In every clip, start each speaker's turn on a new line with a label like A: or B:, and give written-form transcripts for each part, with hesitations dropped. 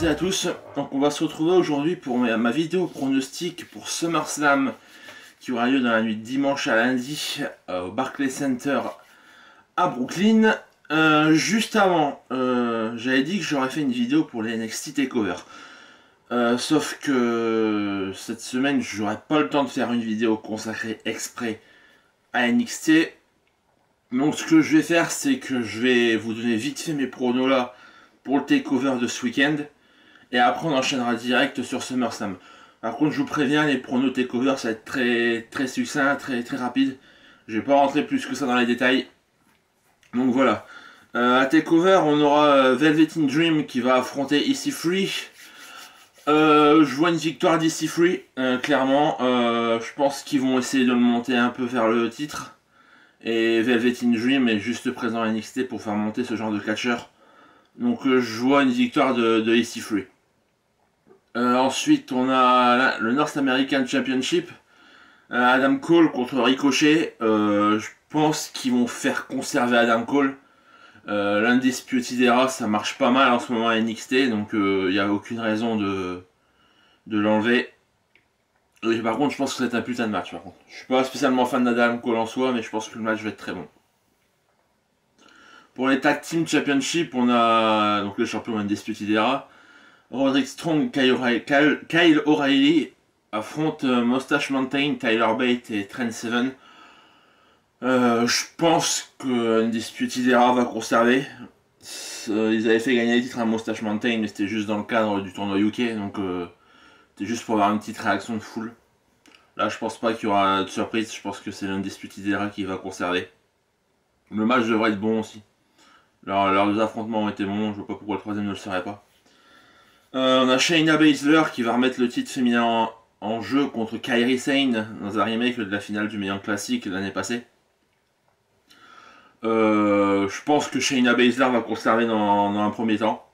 A: et à tous, donc on va se retrouver aujourd'hui pour ma vidéo pronostic pour SummerSlam qui aura lieu dans la nuit de dimanche à lundi au Barclays Center à Brooklyn. Juste avant, j'avais dit que j'aurais fait une vidéo pour les NXT TakeOver. Sauf que cette semaine, j'aurais pas le temps de faire une vidéo consacrée exprès à NXT. Donc ce que je vais faire, c'est que je vais vous donner vite fait mes pronos là pour le takeover de ce week-end. Et après on enchaînera direct sur SummerSlam. Par contre je vous préviens, les pronos takeover ça va être très succinct, très rapide. Je vais pas rentrer plus que ça dans les détails. Donc voilà. À takeover on aura Velvet in Dream qui va affronter EC3. Je vois une victoire d'EC3, clairement. Je pense qu'ils vont essayer de le monter un peu vers le titre. Et Velvet in Dream est juste présent à NXT pour faire monter ce genre de catcheur. Donc je vois une victoire de EC3. Ensuite on a le North American Championship. Adam Cole contre Ricochet. Je pense qu'ils vont faire conserver Adam Cole. L'Undisputed Era ça marche pas mal en ce moment à NXT. Donc il n'y a aucune raison de l'enlever. Par contre je pense que ça va être un putain de match par contre. Je suis pas spécialement fan d'Adam Cole en soi, mais je pense que le match va être très bon. Pour les Tag Team Championship, on a donc le champion Undisputed Era. Roderick Strong, Kyle O'Reilly affrontent Mustache Mountain, Tyler Bate et Trent Seven. Je pense que Undisputed Era va conserver. Ils avaient fait gagner les titres à Mustache Mountain, mais c'était juste dans le cadre du tournoi UK, donc c'était juste pour avoir une petite réaction de foule. Là, je pense pas qu'il y aura de surprise, je pense que c'est l'Undisputed Era qui va conserver. Le match devrait être bon aussi. Leurs deux affrontements ont été bons, je vois pas pourquoi le troisième ne le serait pas. On a Shayna Baszler qui va remettre le titre féminin en jeu contre Kairi Sane dans un remake de la finale du Million Classic l'année passée. Je pense que Shayna Baszler va conserver dans un premier temps.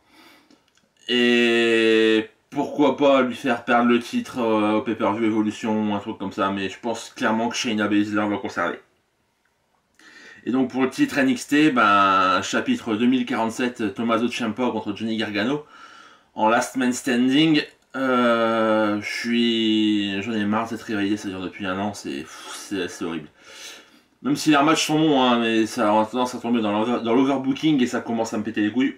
A: Et pourquoi pas lui faire perdre le titre au Pay-Per-View Evolution ou un truc comme ça, mais je pense clairement que Shayna Baszler va conserver. Et donc pour le titre NXT, chapitre 2047, Tommaso Ciampa contre Johnny Gargano. En last man standing, j'en ai marre de cette rivalité, ça dure depuis un an, c'est horrible. Même si les matchs sont bons, hein, mais ça a tendance à tomber dans l'overbooking et ça commence à me péter les couilles.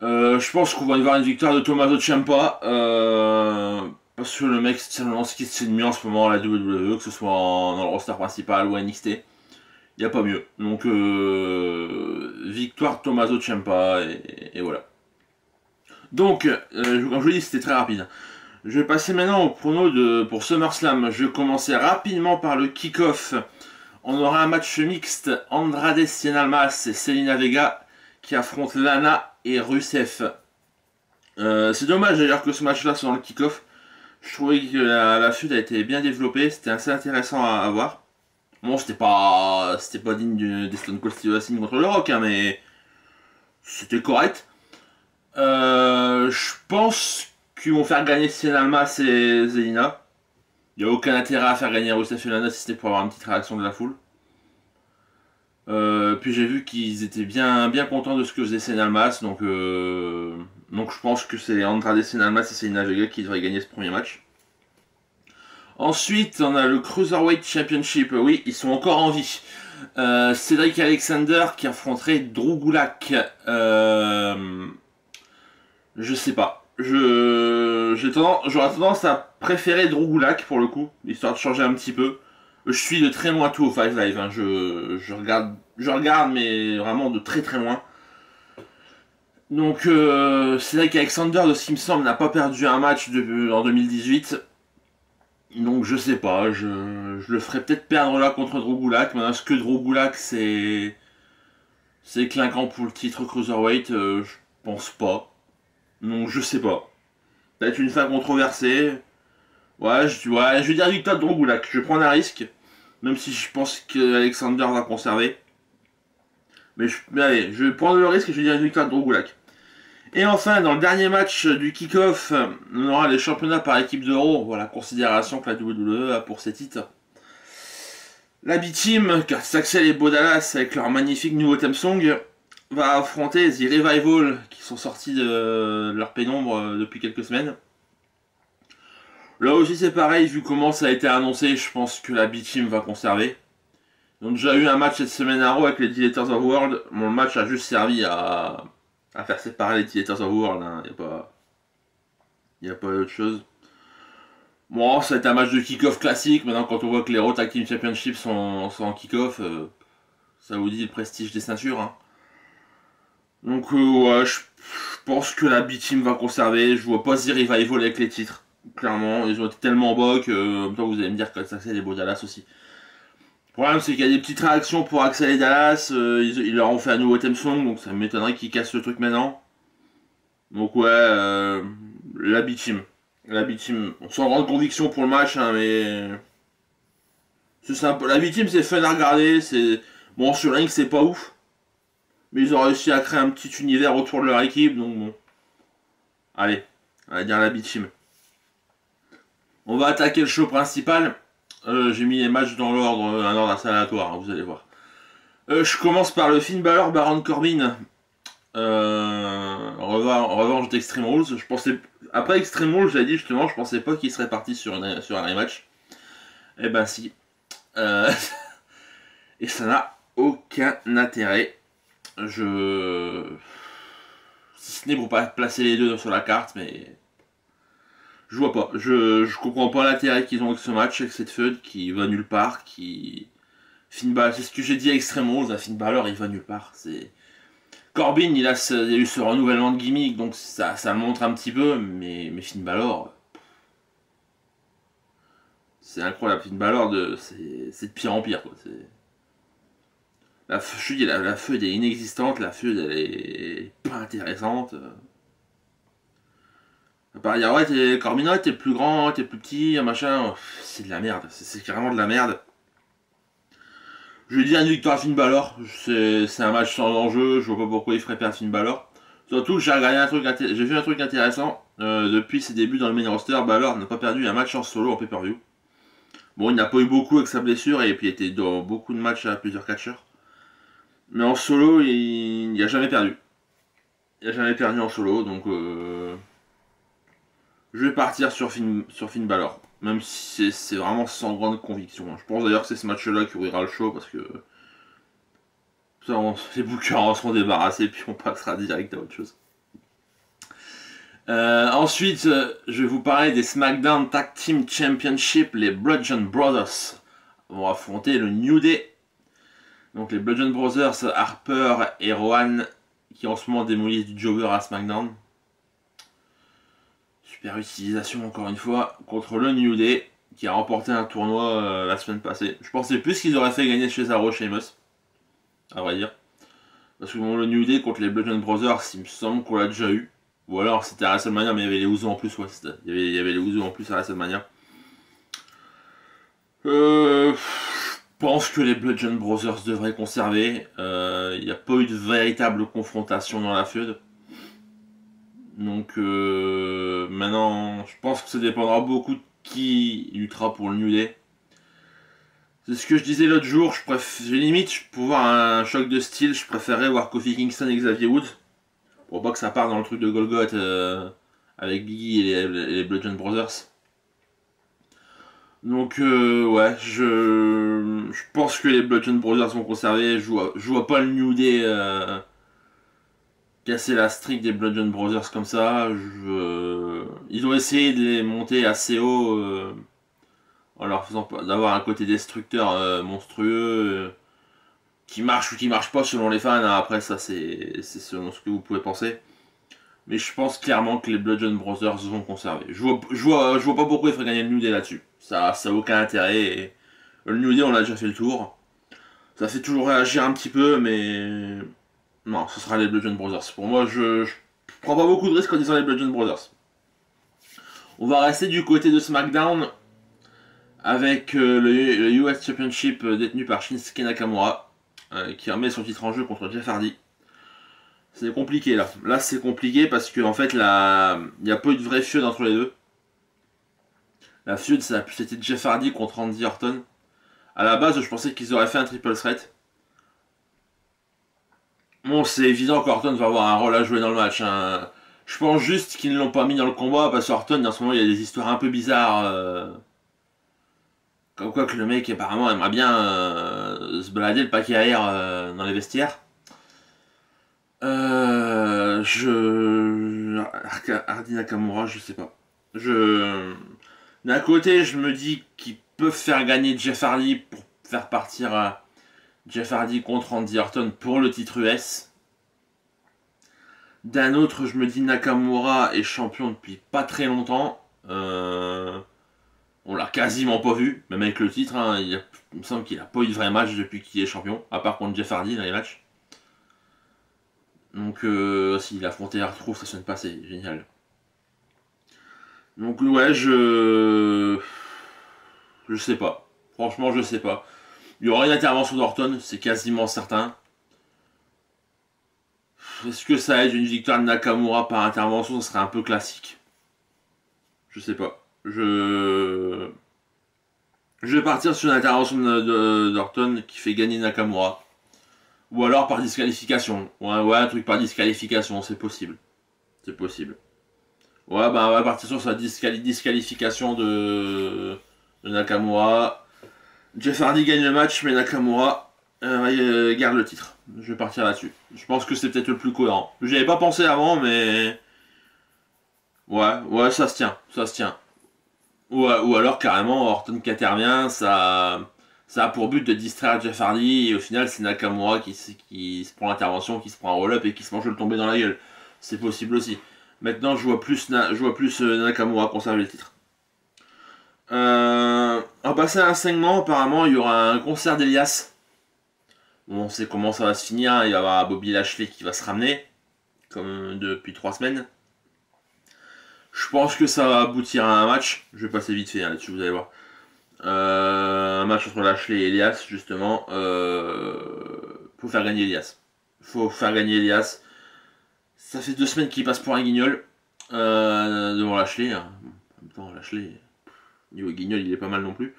A: Je pense qu'on va voir une victoire de Tommaso Ciampa, parce que le mec c'est ce qui se fait de mieux en ce moment à la WWE, que ce soit dans le roster principal ou à NXT. Il n'y a pas mieux. Donc victoire de Tommaso Ciampa et voilà. Donc, comme je vous dis, c'était très rapide. Je vais passer maintenant au prono pour SummerSlam. Je vais commencer rapidement par le kick-off. On aura un match mixte, Andrade Cien Almas et Zelina Vega qui affrontent Lana et Rusev. C'est dommage d'ailleurs que ce match-là soit dans le kick-off. Je trouvais que la feud a été bien développée, c'était assez intéressant à voir. Bon, c'était pas digne des Stone Cold Steve Austin contre le Rock, hein, mais c'était correct. Je pense qu'ils vont faire gagner Cien Almas et Zelina. Il n'y a aucun intérêt à faire gagner Rusev et Lana si c'était pour avoir une petite réaction de la foule. Puis j'ai vu qu'ils étaient bien contents de ce que faisait Cien Almas, donc je pense que c'est Andrade Cien Almas et Zelina Vega qui devraient gagner ce premier match. Ensuite, on a le Cruiserweight Championship. Oui, ils sont encore en vie. Cedric Alexander qui affronterait Drew Gulak. Je sais pas. J'aurais tendance à préférer Drew Gulak pour le coup, histoire de changer un petit peu. Je suis de très loin tout au Five Live. Hein. Je regarde, mais vraiment de très loin. Donc, Cedric Alexander, de ce qui me semble, n'a pas perdu un match en 2018. Donc je sais pas, je le ferai peut-être perdre là contre Drew Gulak. Maintenant, est-ce que Drew Gulak c'est clinquant pour le titre Cruiserweight? Je pense pas. Donc je sais pas. Peut-être une fin controversée. Ouais, je vais dire victoire de Drew Gulak. Je vais prendre un risque. Même si je pense que Alexander va conserver. Mais allez, je vais prendre le risque et je vais dire une victoire de Drew Gulak. Et enfin, dans le dernier match du kick-off, on aura les championnats par équipe de Raw. Voilà, considération que la WWE a pour ces titres. La B-Team, Curtis Axel et Bo Dallas avec leur magnifique nouveau theme song, va affronter The Revival, qui sont sortis de leur pénombre depuis quelques semaines. Là aussi c'est pareil, vu comment ça a été annoncé, je pense que la B-Team va conserver. Ils ont déjà eu un match cette semaine à Raw avec les Dictators of World. Mon match a juste servi à faire séparer les Dictators of World, hein. Y a pas autre chose. Bon, ça va être un match de kick-off classique. Maintenant, quand on voit que les Raw Tag Team Championship sont en kick-off, ça vous dit le prestige des ceintures, hein. Donc, ouais, je pense que la B-Team va conserver. Je vois pas The Revival avec les titres. Clairement, ils ont été tellement bas que, en même temps, vous allez me dire que ça c'est les beaux Dallas aussi. Le problème, c'est qu'il y a des petites réactions pour Axel et Dallas. Ils leur ont fait un nouveau theme song, donc ça m'étonnerait qu'ils cassent le truc maintenant. Donc, ouais, la B-Team. La B-Team, sans grande conviction pour le match, hein, mais. C'est sympa. La B-Team, c'est fun à regarder. Bon, sur Ring, c'est pas ouf. Mais ils ont réussi à créer un petit univers autour de leur équipe, donc bon. Allez, on va dire la B-Team. On va attaquer le show principal. J'ai mis les matchs dans l'ordre, un ordre assez aléatoire, hein, vous allez voir. Je commence par le Finn Balor Baron Corbin. Revanche d'Extreme Rules. Je pensais, après Extreme Rules, j'avais dit justement, je pensais pas qu'il serait parti sur un rematch. Eh ben si. Et ça n'a aucun intérêt. Si ce n'est pour pas placer les deux sur la carte, mais je vois pas. Je comprends pas l'intérêt qu'ils ont avec ce match, avec cette feud qui va nulle part, Finn Balor, c'est ce que j'ai dit à Extreme Rules, à Finn Balor, il va nulle part. Corbin, il y a eu ce renouvellement de gimmick, donc ça le montre un petit peu, mais Finn Balor, c'est incroyable. Finn Balor, c'est de pire en pire, quoi. La feud est inexistante, la feud elle est pas intéressante. À part dire, ouais, Corbin, t'es plus grand, t'es plus petit, machin, c'est de la merde, c'est carrément de la merde. Je lui dis une victoire à Finn Balor, c'est un match sans enjeu, je vois pas pourquoi il ferait perdre Finn Balor. Surtout que j'ai vu un truc intéressant, depuis ses débuts dans le main roster, Balor n'a pas perdu un match en solo en pay-per-view. Bon, il n'a pas eu beaucoup avec sa blessure et puis il était dans beaucoup de matchs à plusieurs catcheurs. Mais en solo, il n'a jamais perdu. Il n'a jamais perdu en solo, donc je vais partir sur Finn Balor. Même si c'est vraiment sans grande conviction. Je pense d'ailleurs que c'est ce match-là qui ouvrira le show parce que ça, les bookers en seront débarrassés puis on passera direct à autre chose. Ensuite, je vais vous parler des SmackDown Tag Team Championship. Les Bludgeon Brothers vont affronter le New Day. Donc les Bludgeon Brothers, Harper et Rowan, qui en ce moment démolissent du Jobber à SmackDown. Super utilisation encore une fois contre le New Day, qui a remporté un tournoi la semaine passée. Je pensais plus qu'ils auraient fait gagner chez Cesaro Sheamus, à vrai dire. Parce que bon, le New Day contre les Bludgeon Brothers, il me semble qu'on l'a déjà eu. Ou alors c'était à WrestleMania, mais il y avait les Usos en plus, ouais. Il y avait les Usos en plus à WrestleMania. Je pense que les Bludgeon Brothers devraient conserver. Il n'y a pas eu de véritable confrontation dans la feud. Donc maintenant, je pense que ça dépendra beaucoup de qui luttera pour le New Day. C'est ce que je disais l'autre jour, pour voir un choc de style, je préférerais voir Kofi Kingston et Xavier Woods. Pour pas que ça parte dans le truc de Golgoth avec Biggie et les Bludgeon Brothers. Donc ouais, je pense que les Bludgeon Brothers vont conserver. Je vois pas le New Day casser la streak des Bludgeon Brothers comme ça. Ils ont essayé de les monter assez haut en leur faisant d'avoir un côté destructeur monstrueux qui marche ou qui marche pas selon les fans. Après ça c'est selon ce que vous pouvez penser. Mais je pense clairement que les Bludgeon Brothers vont conserver. Je vois pas pourquoi il ferait gagner le New Day là-dessus. Ça a aucun intérêt. Et le New Day on a déjà fait le tour. Ça fait toujours réagir un petit peu mais non, ce sera les Bludgeon Brothers. Pour moi, je prends pas beaucoup de risques en disant les Bludgeon Brothers. On va rester du côté de SmackDown avec le US Championship détenu par Shinsuke Nakamura qui remet son titre en jeu contre Jeff Hardy. C'est compliqué là. Là, c'est compliqué parce que en fait, il n'y a pas eu de vraie feud entre les deux. La feud, c'était Jeff Hardy contre Randy Orton. À la base, je pensais qu'ils auraient fait un triple threat. Bon, c'est évident qu'Orton va avoir un rôle à jouer dans le match, hein. Je pense juste qu'ils ne l'ont pas mis dans le combat parce qu'Orton, en ce moment, il y a des histoires un peu bizarres. Comme quoi que le mec, apparemment, aimerait bien se balader le paquet à air dans les vestiaires. Hardy Nakamura, je sais pas. D'un côté, je me dis qu'ils peuvent faire gagner Jeff Hardy pour faire partir Jeff Hardy contre Randy Orton pour le titre US. D'un autre, je me dis Nakamura est champion depuis pas très longtemps. On l'a quasiment pas vu, même avec le titre. Hein, il me semble qu'il a pas eu de vrai match depuis qu'il est champion, à part contre Jeff Hardy dans les matchs. Donc, s'il a affronté R-Truth la semaine passée, génial. Donc, ouais, je sais pas. Franchement, je sais pas. Il y aura une intervention d'Orton, c'est quasiment certain. Est-ce que ça aide une victoire de Nakamura par intervention? Ça serait un peu classique. Je sais pas. Je vais partir sur une intervention d'Orton qui fait gagner Nakamura. Ou alors par disqualification. Ouais, un truc par disqualification, c'est possible. C'est possible. Ouais, bah on va partir sur sa disqualification de Nakamura. Jeff Hardy gagne le match, mais Nakamura garde le titre. Je vais partir là-dessus. Je pense que c'est peut-être le plus cohérent. J'y avais pas pensé avant, mais... Ouais, ça se tient, ça se tient. Ou alors carrément Orton qui intervient, ça a pour but de distraire Jeff Hardy et au final c'est Nakamura qui se prend l'intervention, qui se prend un roll-up et qui se mange le tomber dans la gueule. C'est possible aussi. Maintenant je vois plus Nakamura conserver le titre. On va passer à un segment, apparemment il y aura un concert d'Elias. Bon, on sait comment ça va se finir, il va y avoir Bobby Lashley qui va se ramener, comme depuis 3 semaines. Je pense que ça va aboutir à un match. Je vais passer vite fait là-dessus, vous allez voir. Un match entre Lashley et Elias, justement. Faut faire gagner Elias. Faut faire gagner Elias. Ça fait 2 semaines qu'il passe pour un guignol. Devant Lashley. Hein. En même temps, Lashley, niveau guignol, il est pas mal non plus.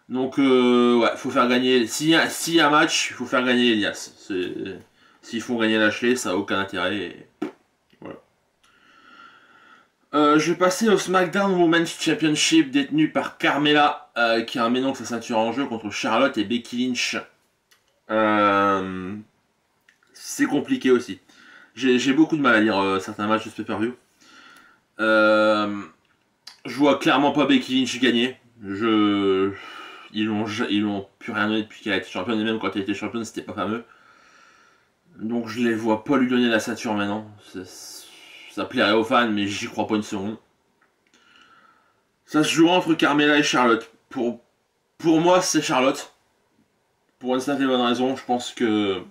A: Donc, ouais, faut faire gagner. S'il y a un match, il faut faire gagner Elias. S'ils font gagner Lashley, ça n'a aucun intérêt. Et... voilà. Je vais passer au SmackDown Women's Championship détenu par Carmella, qui a donc sa ceinture en jeu contre Charlotte et Becky Lynch. C'est compliqué aussi. J'ai beaucoup de mal à lire certains matchs de ce pay-per-view. Je vois clairement pas Becky Lynch gagner. Ils l'ont plus rien donné depuis qu'elle a été championne, et même quand elle était championne, c'était pas fameux. Donc je les vois pas lui donner la ceinture maintenant. Ça plairait aux fans, mais j'y crois pas une seconde. Ça se joue entre Carmella et Charlotte. Pour moi, c'est Charlotte. Pour une simple et bonne raison, je pense que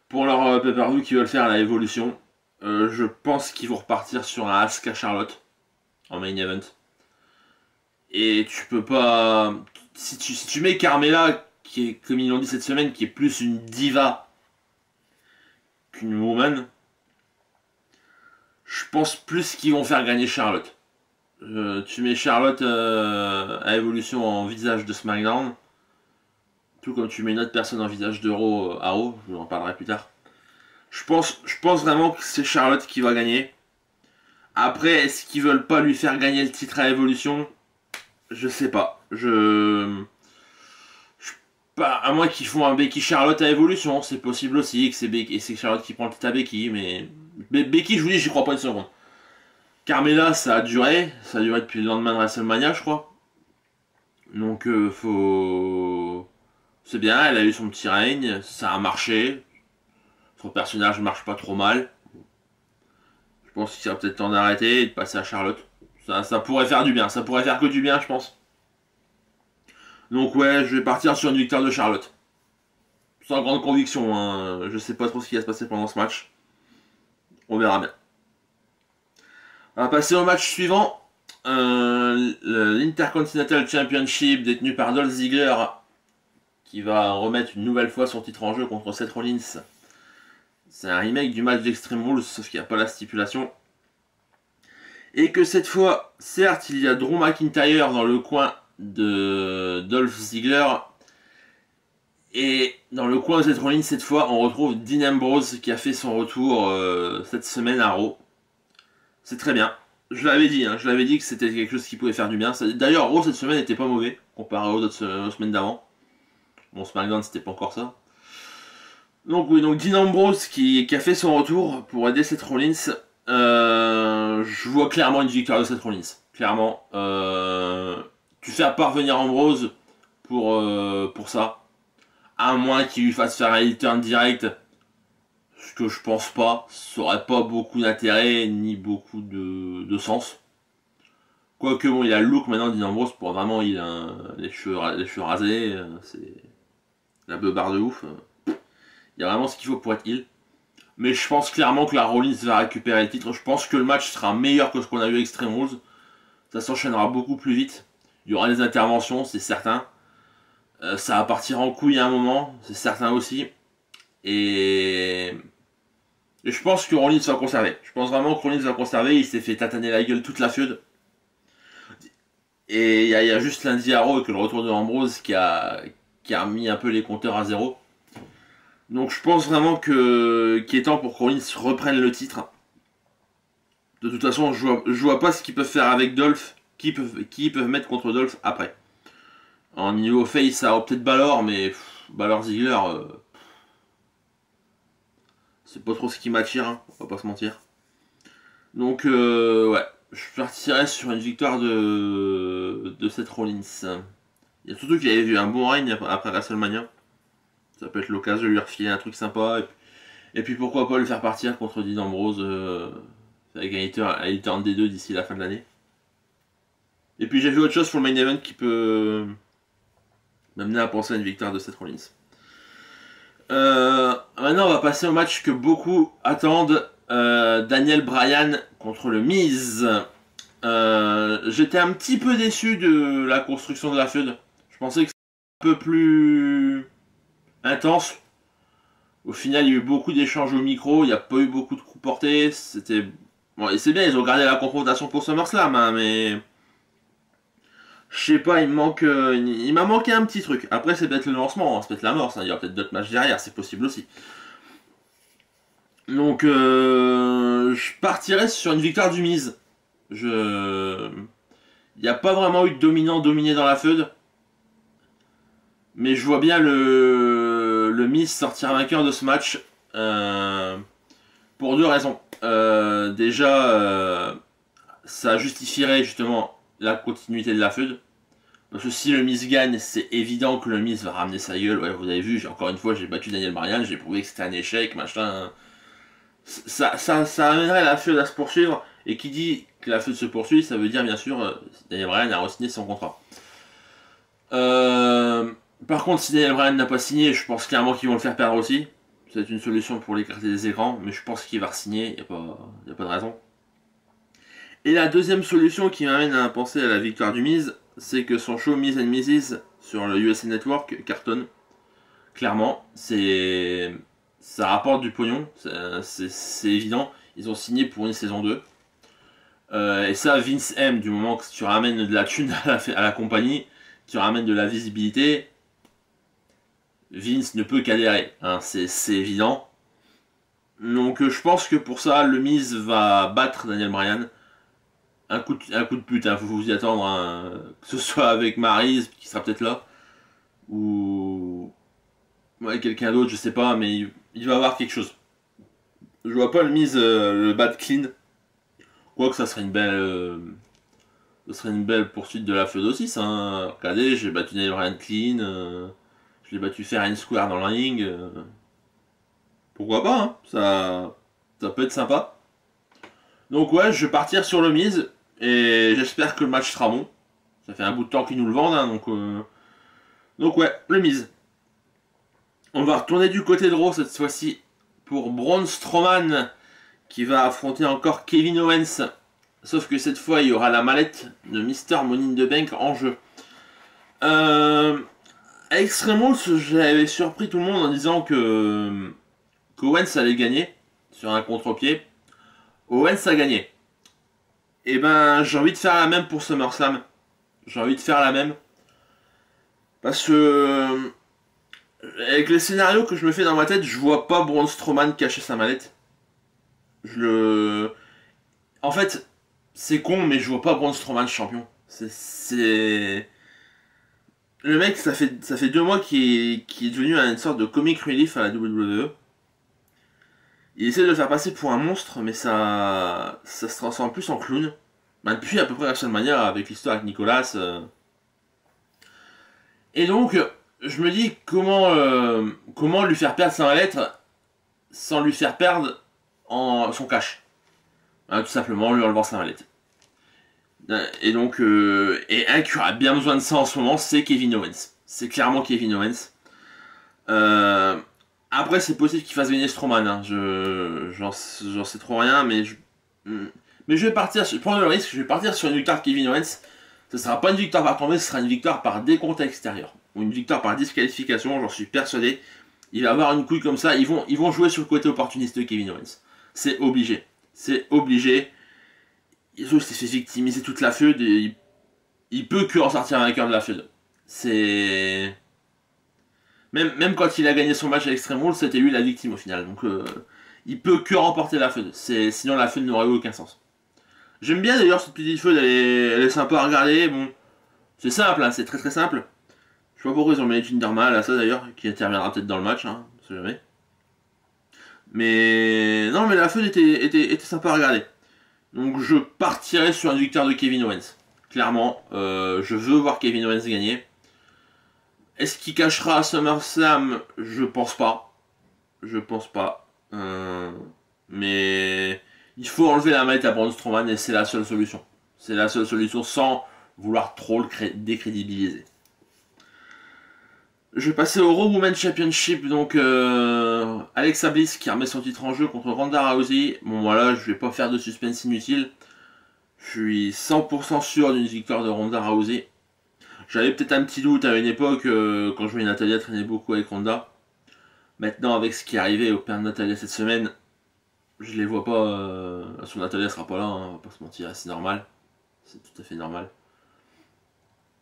A: pour leur pay-per-view qu'ils veulent faire à la Evolution, je pense qu'ils vont repartir sur un Asuka Charlotte en main event. Et tu peux pas... Si tu mets Carmella, qui est, comme ils l'ont dit cette semaine, qui est plus une diva qu'une woman, je pense plus qu'ils vont faire gagner Charlotte. Tu mets Charlotte à Evolution en visage de SmackDown, tout comme tu mets une autre personne en visage de Raw à Raw, je vous en parlerai plus tard. Je pense vraiment que c'est Charlotte qui va gagner. Après, est-ce qu'ils veulent pas lui faire gagner le titre à Evolution? Je sais pas. À moins qu'ils font un Becky Charlotte à Evolution, c'est possible aussi, et que c'est Charlotte qui prend le titre à Becky, mais Becky, je vous dis, j'y crois pas une seconde. Carmella, ça a duré depuis le lendemain de WrestleMania, je crois. Donc, c'est bien, elle a eu son petit règne, ça a marché. Son personnage marche pas trop mal. Je pense qu'il sera peut-être temps d'arrêter et de passer à Charlotte. Ça pourrait faire du bien, ça pourrait faire que du bien, je pense. Donc ouais, je vais partir sur une victoire de Charlotte. Sans grande conviction, hein. Je sais pas trop ce qui va se passer pendant ce match. On verra bien. On va passer au match suivant. L'Intercontinental Championship détenu par Dolph Ziggler, qui va remettre une nouvelle fois son titre en jeu contre Seth Rollins. C'est un remake du match d'Extreme Rules, sauf qu'il n'y a pas la stipulation. Et que cette fois, certes, il y a Drew McIntyre dans le coin de Dolph Ziggler. Et dans le coin de cette Rollins, cette fois, on retrouve Dean Ambrose qui a fait son retour cette semaine à Raw. C'est très bien. Je l'avais dit, hein, je l'avais dit que c'était quelque chose qui pouvait faire du bien. D'ailleurs, Raw cette semaine n'était pas mauvais comparé aux autres semaines d'avant. Bon, SmackDown c'était pas encore ça. Donc oui, donc Dean Ambrose qui a fait son retour pour aider Seth Rollins. Je vois clairement une victoire de Seth Rollins. Clairement. Tu fais parvenir Ambrose pour ça. À moins qu'il lui fasse faire un turn direct. Ce que je pense pas. Ça aurait pas beaucoup d'intérêt ni beaucoup de sens. Quoique bon, il a le look maintenant Dean Ambrose pour vraiment, il a les cheveux rasés. C'est la beubare de ouf. Il y a vraiment ce qu'il faut pour être heal. Mais je pense clairement que la Rollins va récupérer le titre. Je pense que le match sera meilleur que ce qu'on a eu à Extreme Rules. Ça s'enchaînera beaucoup plus vite. Il y aura des interventions, c'est certain. Ça va partir en couille à un moment, c'est certain aussi. Et je pense que Rollins va conserver. Je pense vraiment que Rollins va conserver. Il s'est fait tataner la gueule toute la feud. Et il y a juste lundi à Raw que le retour de Ambrose qui a remis un peu les compteurs à zéro. Donc je pense vraiment qu'il est temps pour que Rollins reprenne le titre. De toute façon, je vois pas ce qu'ils peuvent faire avec Dolph. Qui ils peuvent mettre contre Dolph après. En niveau face, ça aura peut-être Balor, mais Balor Ziggler, c'est pas trop ce qui m'attire, hein, on va pas se mentir. Donc ouais, je partirais sur une victoire de Seth Rollins. Il y a surtout qu'il avait vu un bon règne après WrestleMania. Ça peut être l'occasion de lui refiler un truc sympa. Et puis pourquoi pas le faire partir contre Dean Ambrose avec un turn des deux d'ici la fin de l'année. Et puis j'ai vu autre chose pour le main event qui peut m'amener à penser à une victoire de Seth Rollins. Maintenant on va passer au match que beaucoup attendent. Daniel Bryan contre le Miz. J'étais un petit peu déçu de la construction de la feud. Je pensais que c'était un peu plus intense. Au final, il y a eu beaucoup d'échanges au micro, il n'y a pas eu beaucoup de coups portés. C'était. Bon, et c'est bien, ils ont gardé la confrontation pour SummerSlam, hein, mais. Je sais pas, il m'a manqué un petit truc. Après, c'est peut-être le lancement, hein, c'est peut-être la mort, ça. Il y aura peut-être d'autres matchs derrière, c'est possible aussi. Donc, je partirais sur une victoire du Miz. Il n'y a pas vraiment eu de dominé dans la feud. Mais je vois bien le Miz sortir vainqueur de ce match. Pour deux raisons. Déjà, ça justifierait justement la continuité de la feud. Parce que si le Miz gagne, c'est évident que le Miz va ramener sa gueule. Ouais, vous avez vu, encore une fois, j'ai battu Daniel Bryan, j'ai prouvé que c'était un échec, machin. Ça amènerait la feud à se poursuivre. Et qui dit que la feud se poursuit, ça veut dire bien sûr Daniel Bryan a re-signé son contrat. Par contre, si Daniel Bryan n'a pas signé, je pense clairement qu'ils vont le faire perdre aussi. C'est une solution pour l'écarter des écrans, mais je pense qu'il va re-signer, il n'y a pas de raison. Et la deuxième solution qui m'amène à penser à la victoire du Miz, c'est que son show Miz and Mrs sur le USA Network cartonne. Clairement, ça rapporte du pognon, c'est évident. Ils ont signé pour une saison 2. Et ça, Vince aime, du moment que tu ramènes de la thune à la compagnie, tu ramènes de la visibilité, Vince ne peut qu'adhérer, hein, c'est évident. Donc je pense que pour ça, le Miz va battre Daniel Bryan. Un coup de pute, hein, faut vous y attendre, hein, que ce soit avec Maryse, qui sera peut-être là, ou ouais, quelqu'un d'autre, je sais pas, mais il va avoir quelque chose. Je vois pas le Miz le battre clean. Quoique ça serait une belle poursuite de la feud aussi, ça. Hein. Regardez, j'ai battu Daniel Bryan clean, je l'ai battu faire une square dans le ring. Pourquoi pas, hein, ça peut être sympa. Donc ouais, je vais partir sur le Miz, et j'espère que le match sera bon. Ça fait un bout de temps qu'ils nous le vendent, hein, donc ouais, le Miz. On va retourner du côté de Raw cette fois-ci pour Braun Strowman qui va affronter encore Kevin Owens. Sauf que cette fois, il y aura la mallette de Mr. Money in the Bank en jeu. À Extreme Rules, j'avais surpris tout le monde en disant que Owens allait gagner sur un contre-pied. Owens a gagné. Et ben, j'ai envie de faire la même pour SummerSlam. J'ai envie de faire la même. Parce que Avec le scénario que je me fais dans ma tête, je vois pas Braun Strowman cacher sa mallette. Je le... En fait, c'est con, mais je vois pas Braun Strowman champion. Le mec, ça fait 2 mois qu'il est devenu une sorte de comic relief à la WWE. Il essaie de le faire passer pour un monstre, mais ça se transforme plus en clown. Bah, depuis à peu près la seule manière avec l'histoire avec Nicolas. Et donc, je me dis comment lui faire perdre sa lettre sans lui faire perdre son cash. Tout simplement en lui enlevant sa mallette. Et donc, et un qui aura bien besoin de ça en ce moment, c'est Kevin Owens. C'est clairement Kevin Owens. Euh, Après, c'est possible qu'il fasse gagner Strowman. Hein. J'en sais trop rien, mais je vais partir, je prends le risque, je vais partir sur une victoire de Kevin Owens. Ce sera pas une victoire par tombée, ce sera une victoire par décompte extérieur. Ou une victoire par disqualification, j'en suis persuadé. Il va avoir une couille comme ça, ils vont jouer sur le côté opportuniste de Kevin Owens. C'est obligé. C'est obligé. Il s'est fait victimiser toute la feud et il peut que ressortir vainqueur de la feud. C'est... Même quand il a gagné son match à Extreme Rules, c'était lui la victime au final. Donc il peut que remporter la feud. Sinon la feud n'aurait eu aucun sens. J'aime bien d'ailleurs cette petite feud, elle est sympa à regarder. Bon, c'est simple, hein, c'est très très simple. Je sais pas pourquoi ils ont mis Jinder Mahal à ça d'ailleurs, qui interviendra peut-être dans le match, hein, on sait jamais. Mais non, mais la feud était sympa à regarder. Donc je partirai sur une victoire de Kevin Owens. Clairement, je veux voir Kevin Owens gagner. Est-ce qu'il cachera à SummerSlam? Je pense pas. Je pense pas. Mais il faut enlever la mallette à Braun Strowman et c'est la seule solution. C'est la seule solution sans vouloir trop le décrédibiliser. Je vais passer au Raw Women's Championship. Donc Alexa Bliss qui remet son titre en jeu contre Ronda Rousey. Bon voilà, je vais pas faire de suspense inutile. Je suis 100% sûr d'une victoire de Ronda Rousey. J'avais peut-être un petit doute à une époque quand je voyais Natalia traîner beaucoup avec Ronda. Maintenant, avec ce qui est arrivé au père de Natalia cette semaine, je les vois pas. Son Natalia sera pas là, hein, on va pas se mentir, c'est normal. C'est tout à fait normal.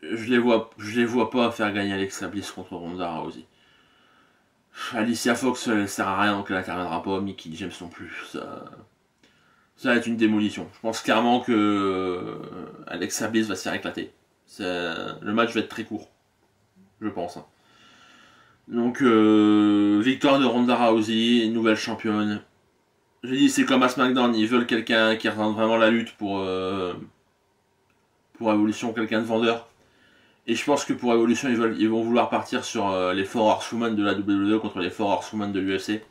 A: Je les vois pas faire gagner Alexa Bliss contre Ronda Rousey. Alicia Fox, elle sert à rien donc elle interviendra pas. Mickie James non plus. Ça va être une démolition. Je pense clairement que Alexa Bliss va se faire éclater. Le match va être très court. Je pense. Hein. Donc, victoire de Ronda Rousey, nouvelle championne. J'ai dit, c'est comme à SmackDown, ils veulent quelqu'un qui représente vraiment la lutte pour Evolution, quelqu'un de vendeur. Et je pense que pour Evolution, ils vont vouloir partir sur les 4 Horsewomen de la WWE contre les 4 Horsewomen de l'UFC.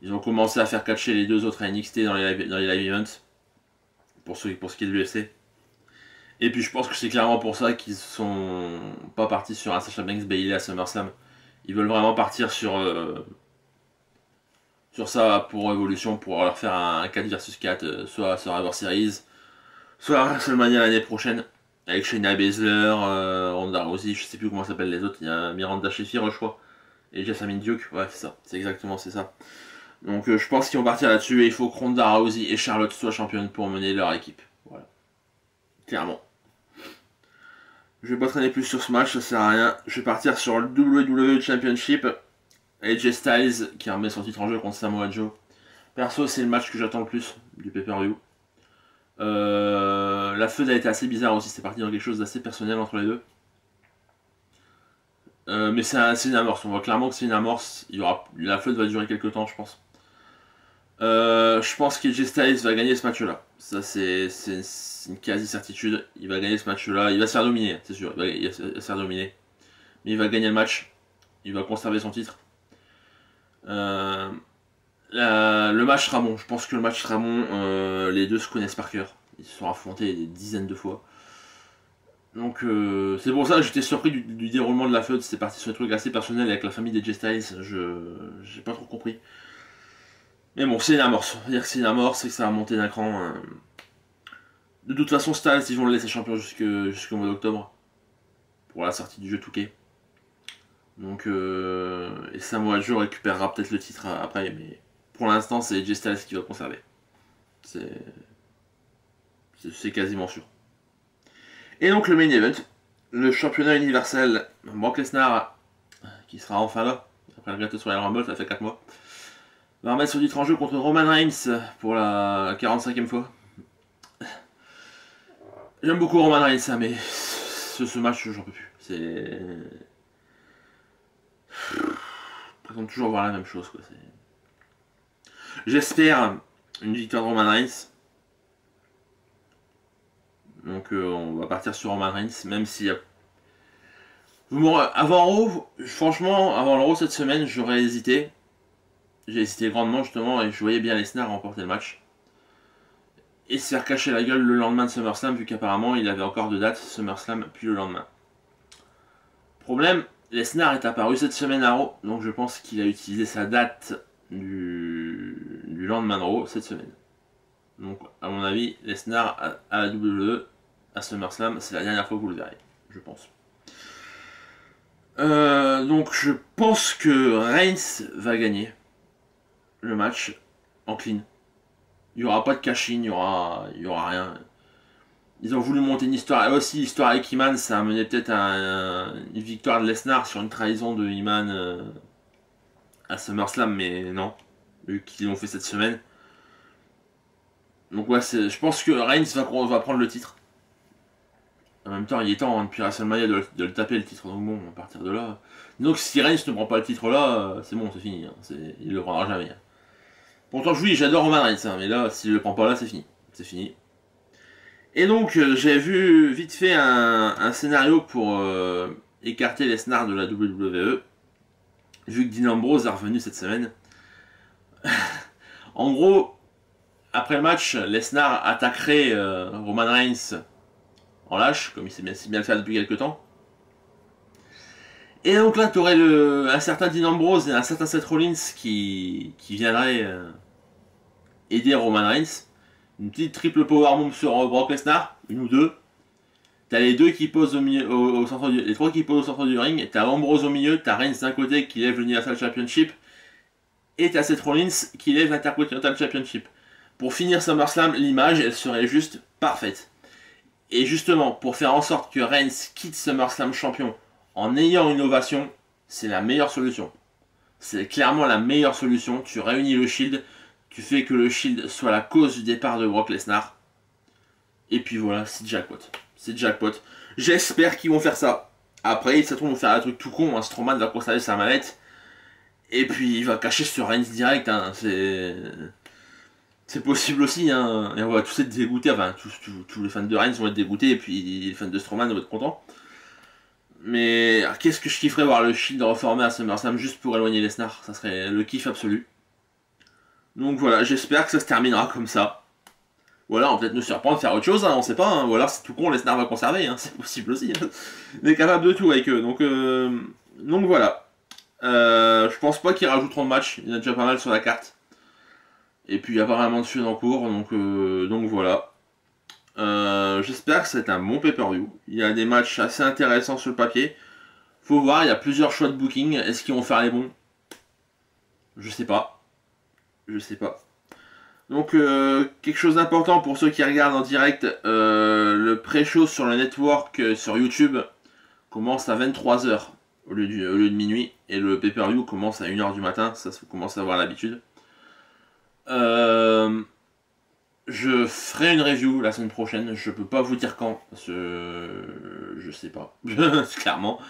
A: Ils ont commencé à faire catcher les deux autres à NXT dans les live events. Pour ce qui est de l'UFC. Et puis je pense que c'est clairement pour ça qu'ils sont pas partis sur un Sasha Banks Bayley à SummerSlam. Ils veulent vraiment partir sur ça pour Evolution, pour leur faire un 4 vs 4, soit à Survivor Series, soit à WrestleMania l'année prochaine, avec Shayna Baszler, Ronda Rousey, je sais plus comment s'appellent les autres, il y a Miranda Shafir je crois, et Jessamine Duke, ouais c'est ça, c'est ça. Donc je pense qu'ils vont partir là-dessus et il faut que Ronda Rousey et Charlotte soient championnes pour mener leur équipe. Voilà. Clairement. Je vais pas traîner plus sur ce match, ça sert à rien. Je vais partir sur le WWE Championship. AJ Styles qui remet son titre en jeu contre Samoa Joe. Perso, c'est le match que j'attends le plus du pay-per-view. La feud a été assez bizarre aussi, c'est parti dans quelque chose d'assez personnel entre les deux. Mais c'est une amorce, on voit clairement que c'est une amorce. La feud va durer quelques temps, je pense. Je pense qu'AJ Styles va gagner ce match-là. Ça, c'est une quasi-certitude. Il va gagner ce match-là. Il va se faire dominer, c'est sûr. Il va se faire dominer. Mais il va gagner le match. Il va conserver son titre. Le match sera bon. Je pense que le match sera bon. Les deux se connaissent par cœur. Ils se sont affrontés des dizaines de fois. Donc c'est pour ça que j'étais surpris du déroulement de la feud. C'est parti sur un truc assez personnel avec la famille des AJ Styles. J'ai pas trop compris. Mais bon, c'est une amorce. On va dire que c'est une amorce et que ça va monter d'un cran. De toute façon, Styles, ils vont le laisser champion jusqu'au mois d'octobre. Pour la sortie du jeu Touquet. Donc, et Samoa Joe récupérera peut-être le titre après, mais pour l'instant, c'est AJ Styles qui va conserver. C'est quasiment sûr. Et donc, le main event, le championnat universel, Brock Lesnar, qui sera enfin là. après le gâteau sur Royal Rumble, ça fait 4 mois. Va remettre son titre en jeu contre Roman Reigns pour la 45e fois. J'aime beaucoup Roman Reigns, hein, mais ce match, j'en peux plus. C'est... Je prétends toujours voir la même chose, quoi. J'espère une victoire de Roman Reigns. Donc on va partir sur Roman Reigns, même si... Avant Raw, franchement, avant le Raw cette semaine, j'aurais hésité. J'ai hésité grandement justement et je voyais bien Lesnar remporter le match. Et se faire cacher la gueule le lendemain de SummerSlam, vu qu'apparemment il avait encore 2 dates, SummerSlam puis le lendemain. Problème, Lesnar est apparu cette semaine à Raw, donc je pense qu'il a utilisé sa date du lendemain de Raw cette semaine. Donc à mon avis, Lesnar à la WWE, à SummerSlam, c'est la dernière fois que vous le verrez, je pense. Donc je pense que Reigns va gagner le match en clean. Il n'y aura pas de cash-in, il n'y aura rien. Ils ont voulu monter une histoire. Et aussi l'histoire avec Iman, ça a mené peut-être à une victoire de Lesnar sur une trahison de Iman à SummerSlam, mais non. Vu qu'ils l'ont fait cette semaine. Donc ouais, je pense que Reigns va prendre le titre. En même temps, il est temps, hein, depuis WrestleMania de le taper le titre. Donc bon, à partir de là... Donc si Reigns ne prend pas le titre là, c'est bon, c'est fini. Hein. Il le prendra jamais. Hein. Pourtant, oui, j'adore Roman Reigns, hein, mais là, s'il le prend pas là, c'est fini. C'est fini. Et donc, j'ai vu vite fait un scénario pour écarter Lesnar de la WWE. Vu que Dean Ambrose est revenu cette semaine. En gros, après le match, Lesnar attaquerait Roman Reigns en lâche, comme il sait bien le faire depuis quelques temps. Et donc là, tu aurais un certain Dean Ambrose et un certain Seth Rollins qui viendraient aider Roman Reigns. Une petite triple powerbomb sur Brock Lesnar, une ou deux. T'as les deux qui posent au centre du, les trois qui posent au centre du ring. T'as Ambrose au milieu, t'as Reigns d'un côté qui lève l'Universal Championship. Et t'as Seth Rollins qui lève l'Intercontinental Championship. Pour finir SummerSlam, l'image, elle serait juste parfaite. Et justement, pour faire en sorte que Reigns quitte SummerSlam champion en ayant une ovation, c'est la meilleure solution. C'est clairement la meilleure solution. Tu réunis le Shield, tu fais que le Shield soit la cause du départ de Brock Lesnar. Et puis voilà, c'est jackpot. C'est jackpot. J'espère qu'ils vont faire ça. Après, ça trouve, ils vont faire un truc tout con. Hein. Strowman va conserver sa mallette. Et puis, il va cacher sur Reigns direct. Hein. C'est possible aussi. Hein. Et on va tous être dégoûtés. Enfin, tous les fans de Reigns vont être dégoûtés. Et puis, les fans de Strowman vont être contents. Mais qu'est-ce que je kifferais voir le Shield reformé à SummerSlam juste pour éloigner Lesnar. Ça serait le kiff absolu. Donc voilà, j'espère que ça se terminera comme ça. Ou alors, on va peut-être nous surprendre, faire autre chose, hein, on sait pas. Hein. Ou alors, c'est tout con, Lesnar va conserver, hein, c'est possible aussi. Hein. On est capable de tout avec eux. Donc voilà. Je pense pas qu'ils rajouteront de matchs. Il y en a déjà pas mal sur la carte. Et puis, il y a pas vraiment de feud en cours. Donc voilà. J'espère que c'est un bon pay-per-view. Il y a des matchs assez intéressants sur le papier. Faut voir, il y a plusieurs choix de booking. Est-ce qu'ils vont faire les bons? Je sais pas. Je sais pas. Donc quelque chose d'important pour ceux qui regardent en direct, le pré-show sur le network sur YouTube commence à 23h au lieu de minuit et le pay-per-view commence à 1h du matin, ça vous commence à avoir l'habitude. Je ferai une review la semaine prochaine, je peux pas vous dire quand, parce que je sais pas, clairement.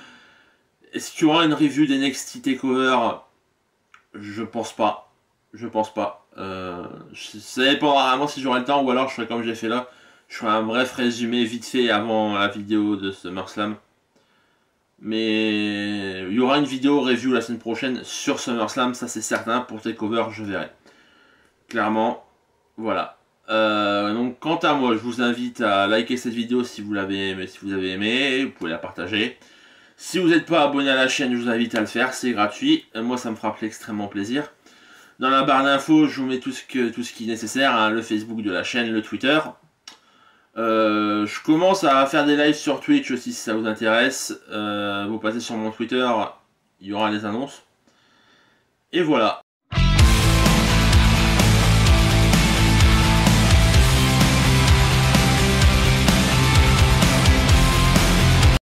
A: Est-ce qu'il y aura une review d'NXT TakeOver? Je pense pas. Je pense pas. Ça dépendra vraiment si j'aurai le temps ou alors je ferai comme j'ai fait là. Je ferai un bref résumé vite fait avant la vidéo de SummerSlam. Mais il y aura une vidéo review la semaine prochaine sur SummerSlam, ça c'est certain. Pour TakeOver, je verrai. Clairement, voilà. Donc quant à moi, je vous invite à liker cette vidéo si vous l'avez aimé, si vous avez aimé, vous pouvez la partager. Si vous n'êtes pas abonné à la chaîne, je vous invite à le faire, c'est gratuit. Moi, ça me fera extrêmement plaisir. Dans la barre d'infos, je vous mets tout ce qui est nécessaire, hein, le Facebook de la chaîne, le Twitter. Je commence à faire des lives sur Twitch aussi si ça vous intéresse. Vous passez sur mon Twitter, il y aura les annonces. Et voilà.